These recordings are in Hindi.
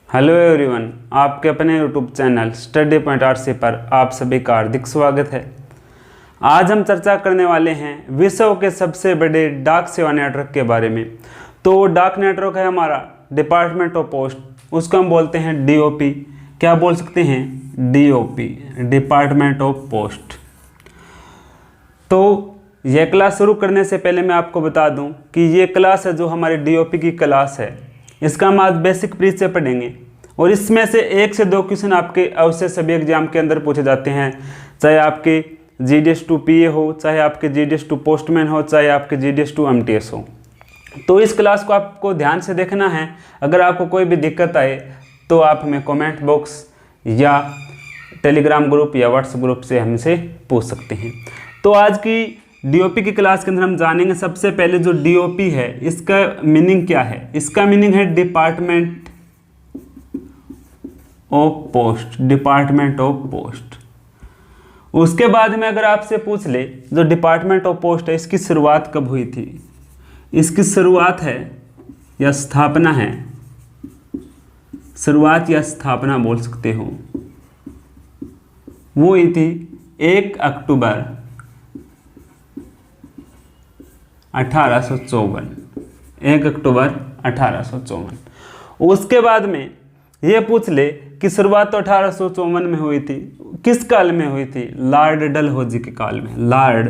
हेलो एवरीवन, आपके अपने YouTube channel study point RC पर आप सभी का हार्दिक स्वागत है। आज हम चर्चा करने वाले हैं विश्व के सबसे बड़े डाक सेवा नेटवर्क के बारे में। तो डाक नेटवर्क है हमारा डिपार्टमेंट ऑफ पोस्ट, उसको हम बोलते हैं डीओपी। क्या बोल सकते हैं? DOP, department of post. तो यह क्लास शुरू करने से पहले मैं आपको बता दूं कि ये क्लास है जो हमारी डीओपी की क्लास है, इसका हम आज बेसिक प्रीच से पढ़ेंगे और इसमें से 1 से 2 क्वेश्चन आपके अवश्य सभी एग्जाम के अंदर पूछे जाते हैं, चाहे आपके जीडीएस टू पीए हो, चाहे आपके जीडीएस टू पोस्टमैन हो, चाहे आपके जीडीएस टू एमटीएस हो। तो इस क्लास को आपको ध्यान से देखना है। अगर आपको कोई भी दिक्कत आए तो आप हमें कमेंट बॉक्स या टेलीग्राम ग्रुप या व्हाट्सएप ग्रुप से हमसे पूछ सकते हैं। तो आज की डीओपी की क्लास के अंदर हम जानेंगे सबसे पहले जो डीओपी है इसका मीनिंग क्या है। इसका मीनिंग है department of post, department of post. उसके बाद में अगर आपसे पूछ ले जो डिपार्टमेंट ऑफ पोस्ट है इसकी शुरुआत कब हुई थी, इसकी शुरुआत है या स्थापना है, शुरुआत या स्थापना बोल सकते हो, वो हुई थी 1 अक्टूबर 1854, 1 अक्टूबर 1854। उसके बाद में ये पूछ ले कि शुरुआत तो 1854 में हुई थी, किस काल में हुई थी? लॉर्ड डलहौजी के काल में। लॉर्ड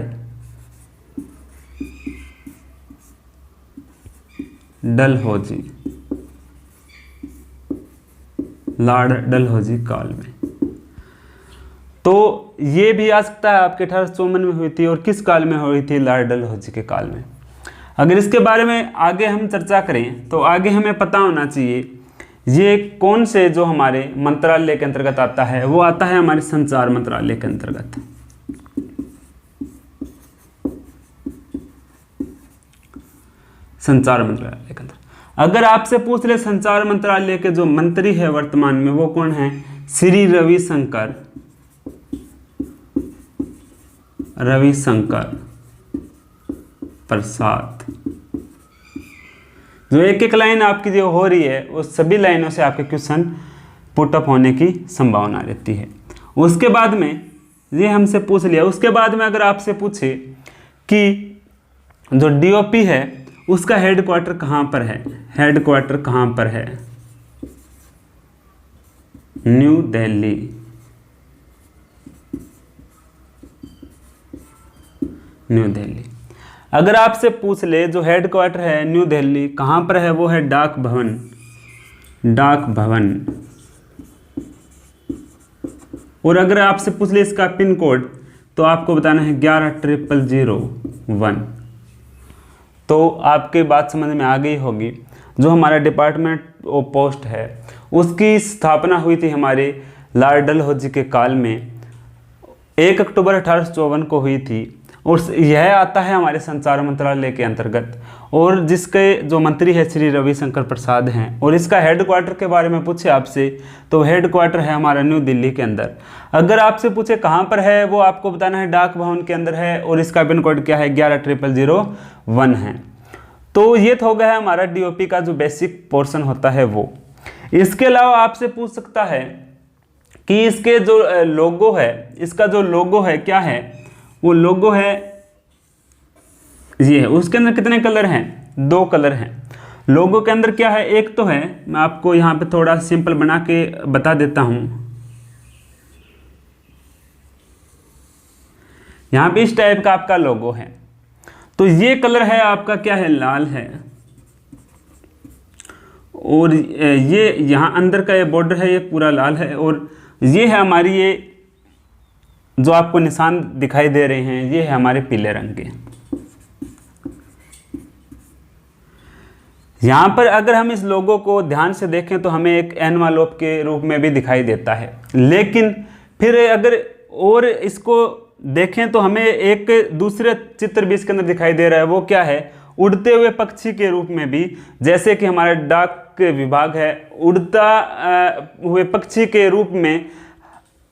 डलहौजी, लॉर्ड डलहौजी काल में। तो ये भी आ सकता है आपके 1854 में हुई थी और किस काल में हुई थी? लॉर्ड डलहौजी के काल में। अगर इसके बारे में आगे हम चर्चा करें तो आगे हमें पता होना चाहिए ये कौन से जो हमारे मंत्रालय के अंतर्गत आता है, वो आता है हमारे संचार मंत्रालय के अंतर्गत। संचार मंत्रालय के अंतर्गत अगर आपसे पूछ ले संचार मंत्रालय के जो मंत्री है वर्तमान में वो कौन है? श्री रविशंकर प्रसाद। जो एक एक लाइन आपकी जो हो रही है उस सभी लाइनों से आपके क्वेश्चन पुटअप होने की संभावना रहती है। उसके बाद में ये हमसे पूछ लिया, उसके बाद में अगर आपसे पूछे कि जो डीओपी है उसका हेडक्वार्टर कहाँ पर है, हेडक्वार्टर कहाँ पर है? न्यू दिल्ली। न्यू दिल्ली। अगर आपसे पूछ ले जो हेडक्वार्टर है न्यू दिल्ली कहाँ पर है, वो है डाक भवन, डाक भवन। और अगर आपसे पूछ ले इसका पिन कोड तो आपको बताना है 11,001। तो आपके बात समझ में आ गई होगी। जो हमारा डिपार्टमेंट ऑफ पोस्ट है उसकी स्थापना हुई थी हमारे लॉर्ड डलहौजी के काल में, 1 अक्टूबर 1854 को हुई थी और यह आता है हमारे संचार मंत्रालय के अंतर्गत। और जिसके जो मंत्री है श्री रविशंकर प्रसाद हैं। और इसका हेडक्वार्टर के बारे में पूछे आपसे तो हेडक्वार्टर है हमारा न्यू दिल्ली के अंदर। अगर आपसे पूछे कहाँ पर है, वो आपको बताना है डाक भवन के अंदर है और इसका पिन कोड क्या है? 11,001 है। तो ये तो हो गया है हमारा डीओपी का जो बेसिक पोर्शन होता है वो। इसके अलावा आपसे पूछ सकता है कि इसके जो लोगो है, इसका जो लोगो है क्या है? वो लोगो है ये है। उसके अंदर कितने कलर हैं? 2 कलर हैं। लोगो के अंदर क्या है? एक तो है, मैं आपको यहाँ पे थोड़ा सिंपल बना के बता देता हूँ। यहाँ पे इस टाइप का आपका लोगो है। तो ये कलर है आपका क्या है? लाल है। और ये यहाँ अंदर का ये बॉर्डर है ये पूरा लाल है। और ये है हमारी ये जो आपको निशान दिखाई दे रहे हैं ये है हमारे पीले रंग के। यहाँ पर अगर हम इस लोगो को ध्यान से देखें तो हमें एक एनवलप के रूप में भी दिखाई देता है, लेकिन फिर अगर और इसको देखें तो हमें एक दूसरे चित्र भी इसके अंदर दिखाई दे रहा है। वो क्या है? उड़ते हुए पक्षी के रूप में भी, जैसे कि हमारा डाक विभाग है, उड़ता हुए पक्षी के रूप में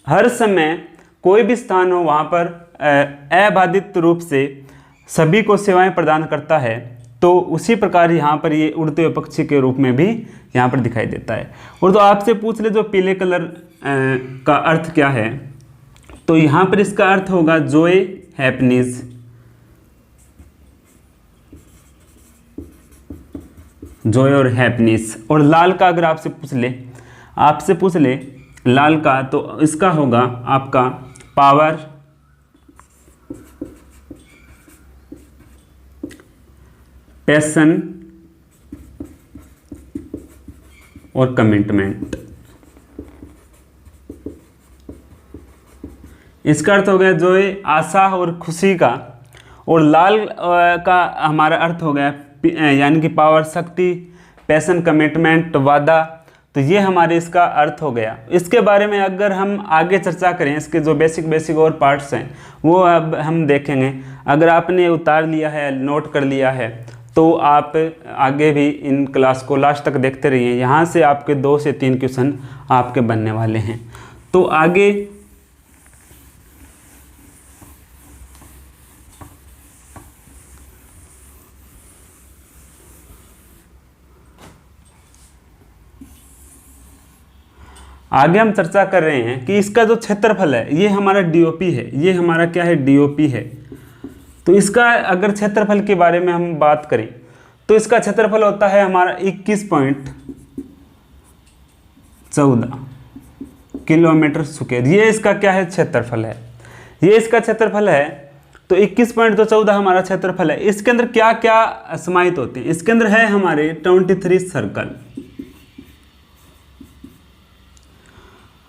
हर समय कोई भी स्थान हो वहाँ पर अबाधित रूप से सभी को सेवाएं प्रदान करता है। तो उसी प्रकार यहाँ पर ये उड़ते हुए पक्षी के रूप में भी यहाँ पर दिखाई देता है। और तो आपसे पूछ ले जो पीले कलर का अर्थ क्या है, तो यहाँ पर इसका अर्थ होगा जॉय, हैप्पीनेस। जॉय और हैप्पीनेस। और लाल का अगर आपसे पूछ ले लाल का, तो इसका होगा आपका पावर, पैशन और कमिटमेंट। इसका अर्थ हो गया जॉय, आशा और खुशी का। और लाल का हमारा अर्थ हो गया यानी कि पावर, शक्ति, पैशन, कमिटमेंट, वादा। तो ये हमारे इसका अर्थ हो गया। इसके बारे में अगर हम आगे चर्चा करें, इसके जो बेसिक और पार्ट्स हैं वो अब हम देखेंगे। अगर आपने उतार लिया है, नोट कर लिया है, तो आप आगे भी इन क्लास को लास्ट तक देखते रहिए। यहाँ से आपके 2 से 3 क्वेश्चन आपके बनने वाले हैं। तो आगे हम चर्चा कर रहे हैं कि इसका जो क्षेत्रफल है, ये हमारा डीओपी है। ये हमारा क्या है? डीओपी है। तो इसका अगर क्षेत्रफल के बारे में हम बात करें, तो इसका क्षेत्रफल होता है हमारा 21.14 किलोमीटर स्क्वायर। ये इसका क्या है? क्षेत्रफल है। ये इसका क्षेत्रफल है। तो 21.14 हमारा क्षेत्रफल है। इसके अंदर क्या क्या समाहित होते हैं? इसके अंदर है हमारे 23 सर्कल।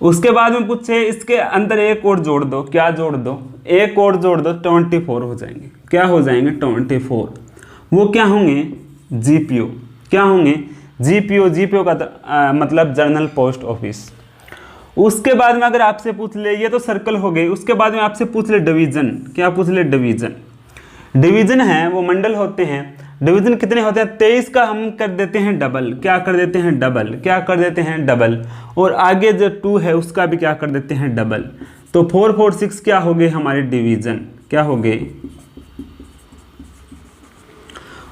उसके बाद में पूछे इसके अंदर एक और जोड़ दो। क्या जोड़ दो? एक और जोड़ दो, 24 हो जाएंगे। क्या हो जाएंगे? 24। वो क्या होंगे? जीपीओ। क्या होंगे? जीपीओ। जीपीओ का मतलब जर्नल पोस्ट ऑफिस। उसके बाद में अगर आपसे पूछ ले, ये तो सर्कल हो गए। उसके बाद में आपसे पूछ ले डिवीजन। क्या पूछ ले? डिवीजन। डिवीजन है वो मंडल होते हैं। डिवीजन कितने होते हैं? 23 का हम कर देते हैं डबल। क्या कर देते हैं? डबल। क्या कर देते हैं? डबल। और आगे जो 2 है उसका भी क्या कर देते हैं? डबल। तो 4, 4, 6 क्या हो गए हमारे? डिवीजन। क्या हो गए?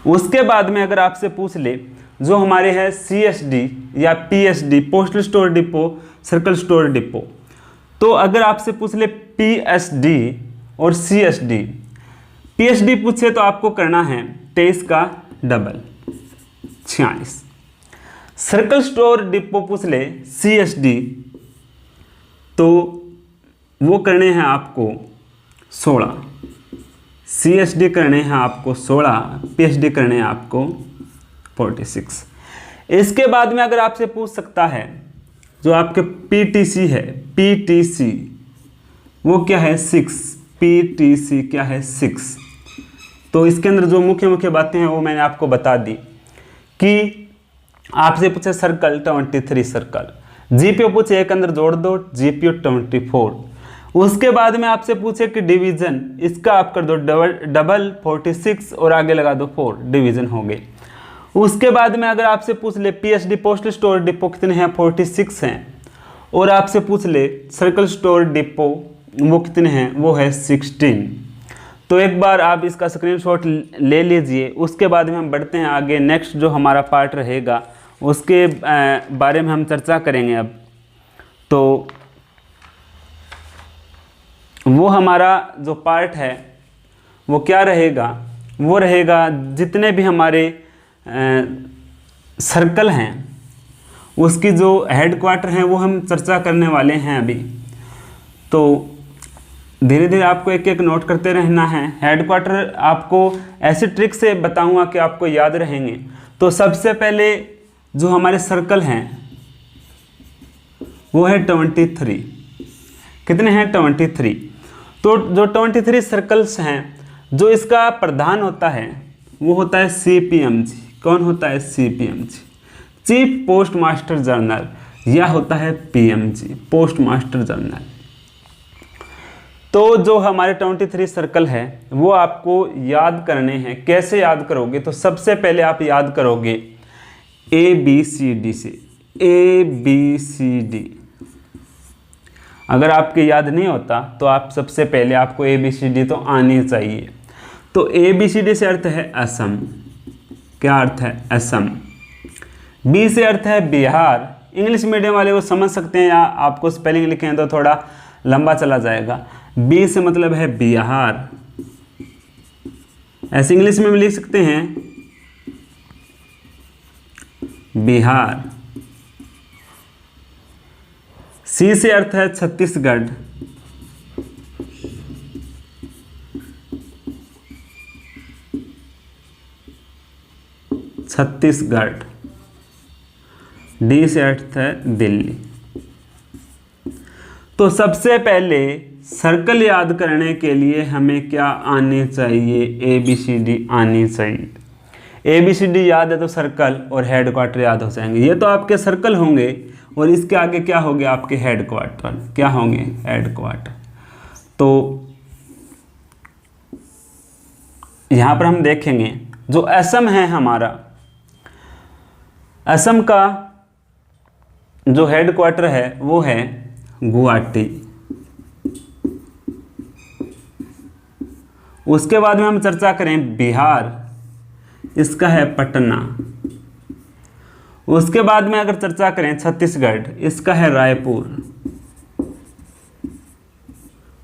उसके बाद में अगर आपसे पूछ ले जो हमारे है CSD या PSD, postal store depot, circle store depot. तो अगर आपसे पूछ ले PSD और CSD, PSD पूछे तो आपको करना है 23 का डबल, 46। सर्कल स्टोर डिपो पूछ ले CSD, तो वो करने हैं आपको 16। CSD करने हैं आपको 16, PSD करने हैं आपको 46। इसके बाद में अगर आपसे पूछ सकता है जो आपके PTC है, PTC वो क्या है? 6। PTC क्या है? 6। तो इसके अंदर जो मुख्य बातें हैं वो मैंने आपको बता दी कि आपसे पूछे सर्कल 23 सर्कल, जीपीओ पूछे एक अंदर जोड़ दो, जीपीओ 24। उसके बाद में आपसे पूछे कि डिवीजन, इसका आप कर दो डबल 46 और आगे लगा दो 4, डिवीजन हो गए। उसके बाद में अगर आपसे पूछ ले पीएसडी पोस्टल स्टोर डिपो कितने हैं? 46 हैं। और आपसे पूछ ले सर्कल स्टोर डिपो वो कितने हैं? वो है 16। तो एक बार आप इसका स्क्रीनशॉट ले लीजिए। उसके बाद में हम बढ़ते हैं आगे। नेक्स्ट जो हमारा पार्ट रहेगा उसके बारे में हम चर्चा करेंगे अब। तो वो हमारा जो पार्ट है वो क्या रहेगा? वो रहेगा जितने भी हमारे सर्कल हैं उसकी जो हेडक्वार्टर हैं वो हम चर्चा करने वाले हैं अभी। तो धीरे धीरे आपको एक एक नोट करते रहना है। हेडक्वार्टर आपको ऐसी ट्रिक से बताऊंगा कि आपको याद रहेंगे। तो सबसे पहले जो हमारे सर्कल हैं वो है 23। कितने हैं? 23। तो जो 23 सर्कल्स हैं, जो इसका प्रधान होता है वो होता है CPMG। कौन होता है? CPMG, chief post master general, या होता है PMG, पोस्ट मास्टर जनरल। तो जो हमारे 23 सर्कल है वो आपको याद करने हैं। कैसे याद करोगे? तो सबसे पहले आप याद करोगे ABCD से। ABCD अगर आपके याद नहीं होता तो आप सबसे पहले आपको ABCD तो आनी चाहिए। तो ABCD से अर्थ है असम। क्या अर्थ है? असम। बी से अर्थ है बिहार। इंग्लिश मीडियम वाले वो समझ सकते हैं, या आपको स्पेलिंग लिखें तो थोड़ा लंबा चला जाएगा। बी से मतलब है बिहार, ऐसे इंग्लिश में भी लिख सकते हैं बिहार। सी से अर्थ है छत्तीसगढ़। छत्तीसगढ़। डी से अर्थ है दिल्ली। तो सबसे पहले सर्कल याद करने के लिए हमें क्या आनी चाहिए? ए बी सी डी आनी चाहिए। ए बी सी डी याद है तो सर्कल और हेड क्वार्टर याद हो जाएंगे। ये तो आपके सर्कल होंगे और इसके आगे क्या होंगे? आपके हेड क्वार्टर। क्या होंगे? Head quarter. तो यहाँ पर हम देखेंगे जो असम है हमारा, असम का जो हेड क्वार्टर है वो है गुवाहाटी। उसके बाद में हम चर्चा करें बिहार, इसका है पटना। उसके बाद में अगर चर्चा करें छत्तीसगढ़, इसका है रायपुर।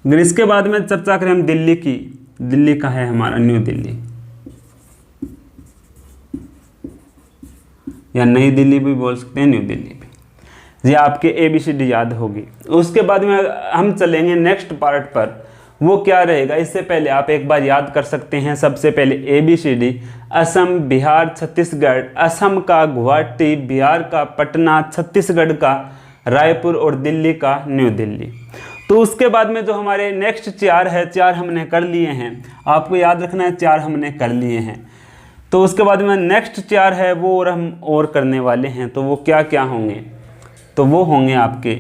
अगर इसके बाद में चर्चा करें हम दिल्ली की, दिल्ली का है हमारा न्यू दिल्ली, या नई दिल्ली भी बोल सकते हैं, न्यू दिल्ली भी। ये आपके ए बी सी डी याद होगी। उसके बाद में हम चलेंगे नेक्स्ट पार्ट पर, वो क्या रहेगा? इससे पहले आप एक बार याद कर सकते हैं। सबसे पहले A B C D, Assam, Bihar, Chhattisgarh. Assam का गुवाहाटी, बिहार का पटना, छत्तीसगढ़ का रायपुर और दिल्ली का न्यू दिल्ली। तो उसके बाद में जो हमारे नेक्स्ट 4 है, 4 हमने कर लिए हैं। आपको याद रखना है 4 हमने कर लिए हैं। तो उसके बाद में नेक्स्ट 4 है वो और हम और करने वाले हैं। तो वो क्या क्या होंगे? तो वो होंगे आपके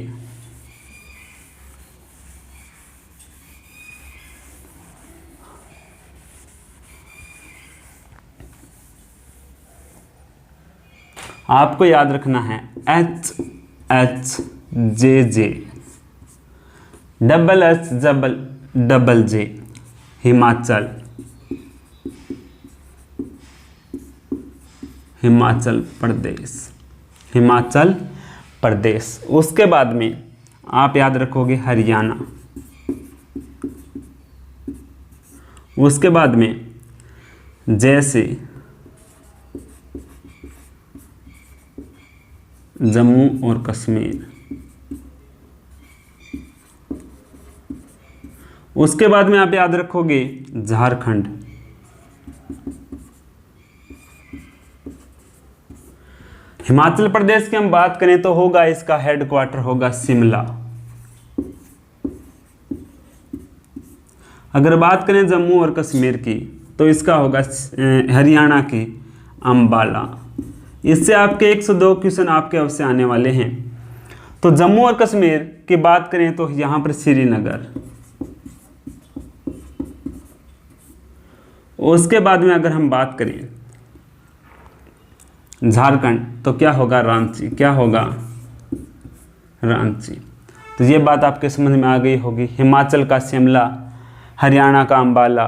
आपको याद रखना है एच एच जे जे, डबल एच डबल जे, हिमाचल, हिमाचल प्रदेश, हिमाचल प्रदेश। उसके बाद में आप याद रखोगे हरियाणा। उसके बाद में जैसे जम्मू और कश्मीर। उसके बाद में आप याद रखोगे झारखंड। हिमाचल प्रदेश की हम बात करें तो होगा, इसका हेड क्वार्टर होगा शिमला। अगर बात करें जम्मू और कश्मीर की तो इसका होगा हरियाणा की अंबाला। इससे आपके 102 क्वेश्चन आपके अवश्य आने वाले हैं। तो जम्मू और कश्मीर की बात करें तो यहाँ पर श्रीनगर। उसके बाद में अगर हम बात करें झारखंड तो क्या होगा? रांची। क्या होगा? रांची। तो ये बात आपके समझ में आ गई होगी। हिमाचल का शिमला, हरियाणा का अंबाला,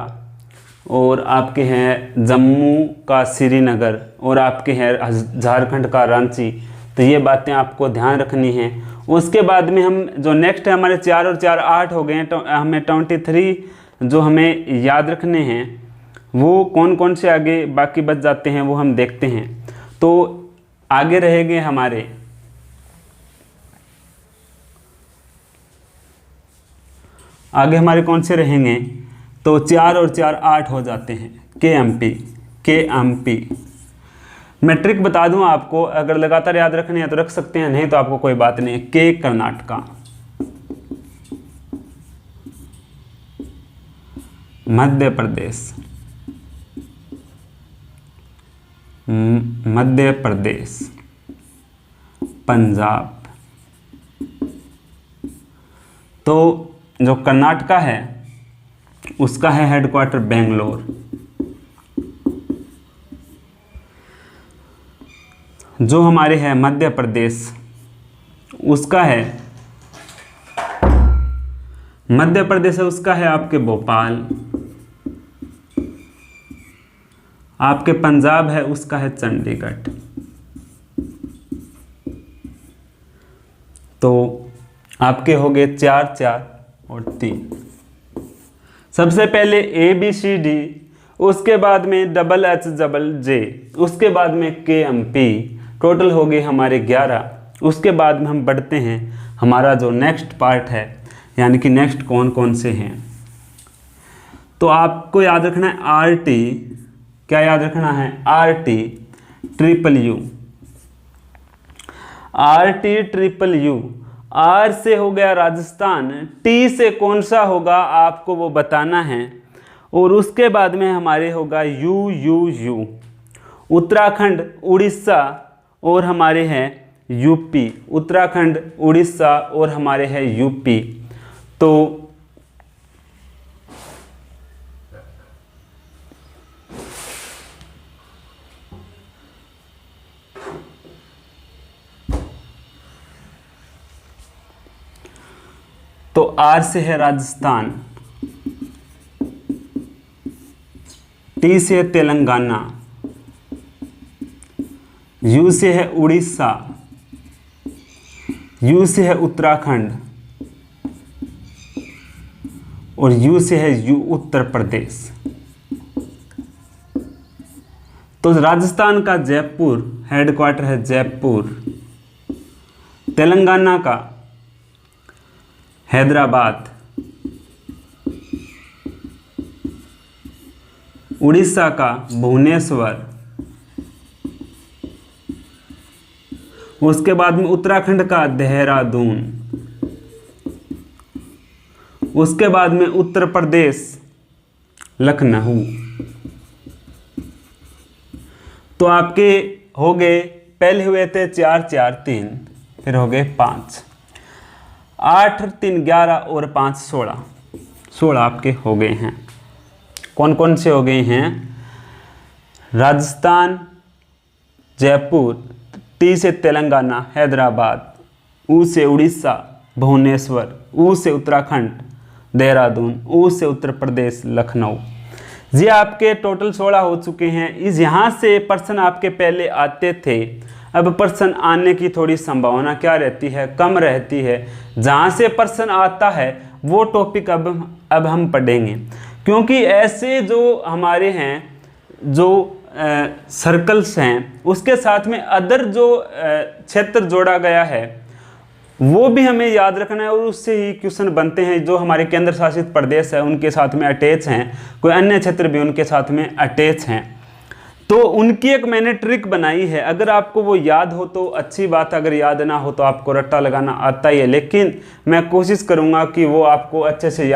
और आपके हैं जम्मू का श्रीनगर, और आपके हैं झारखंड का रांची। तो ये बातें आपको ध्यान रखनी हैं। उसके बाद में हम जो नेक्स्ट है हमारे 4 और 4 8 हो गए हैं। तो हमें 23 जो हमें याद रखने हैं वो कौन कौन से आगे बाकी बच जाते हैं वो हम देखते हैं। तो आगे रहेंगे हमारे कौन से रहेंगे? तो 4 और 4 8 हो जाते हैं। के एम पी। मैं ट्रिक बता दूं आपको, अगर लगातार याद रखने हैं तो रख सकते हैं, नहीं तो आपको कोई बात नहीं। के कर्नाटका, मध्य प्रदेश, पंजाब। तो जो कर्नाटका है उसका है हेडक्वार्टर बेंगलोर। जो हमारे है मध्य प्रदेश, उसका है आपके भोपाल। आपके पंजाब है उसका है चंडीगढ़। तो आपके हो गए 4 4 और 3। सबसे पहले ABCD, उसके बाद में HHJ, उसके बाद में KMP, टोटल हो गए हमारे 11। उसके बाद में हम बढ़ते हैं हमारा जो नेक्स्ट पार्ट है, यानी कि नेक्स्ट कौन कौन से हैं। तो आपको याद रखना है RT, क्या याद रखना है? RT triple U, RT triple U. R से हो गया राजस्थान, T से कौन सा होगा आपको वो बताना है। और उसके बाद में हमारे होगा U, उत्तराखंड, उड़ीसा और हमारे हैं यूपी, उत्तराखंड, उड़ीसा और हमारे हैं यूपी। तो R से है राजस्थान, T से है तेलंगाना, U से है उड़ीसा, U से है उत्तराखंड और U से है उत्तर प्रदेश। तो राजस्थान का जयपुर, हेडक्वार्टर है जयपुर। तेलंगाना का हैदराबाद, उड़ीसा का भुवनेश्वर, उसके बाद में उत्तराखंड का देहरादून, उसके बाद में उत्तर प्रदेश लखनऊ। तो आपके हो गए, पहले हुए थे 4 4 3, फिर हो गए 5 8 3 11 और 5 16, 16 आपके हो गए हैं। कौन कौन से हो गए हैं? राजस्थान, जयपुर, T से तेलंगाना, हैदराबाद, U से उड़ीसा, भुवनेश्वर, U से उत्तराखंड, देहरादून, U से उत्तर प्रदेश, लखनऊ। ये आपके टोटल 16 हो चुके हैं। इस यहाँ से प्रश्न आपके पहले आते थे, अब प्रश्न आने की थोड़ी संभावना क्या रहती है? कम रहती है। जहाँ से प्रश्न आता है वो टॉपिक अब हम पढ़ेंगे, क्योंकि ऐसे जो हमारे हैं, जो सर्कल्स हैं, उसके साथ में अदर जो क्षेत्र जोड़ा गया है वो भी हमें याद रखना है और उससे ही क्वेश्चन बनते हैं। जो हमारे केंद्र शासित प्रदेश है उनके साथ में अटैच हैं, कोई अन्य क्षेत्र भी उनके साथ में अटैच हैं, तो उनकी एक मैंने ट्रिक बनाई है। अगर आपको वो याद हो तो अच्छी बात, अगर याद ना हो तो आपको रट्टा लगाना आता ही है, लेकिन मैं कोशिश करूँगा कि वो आपको अच्छे से याद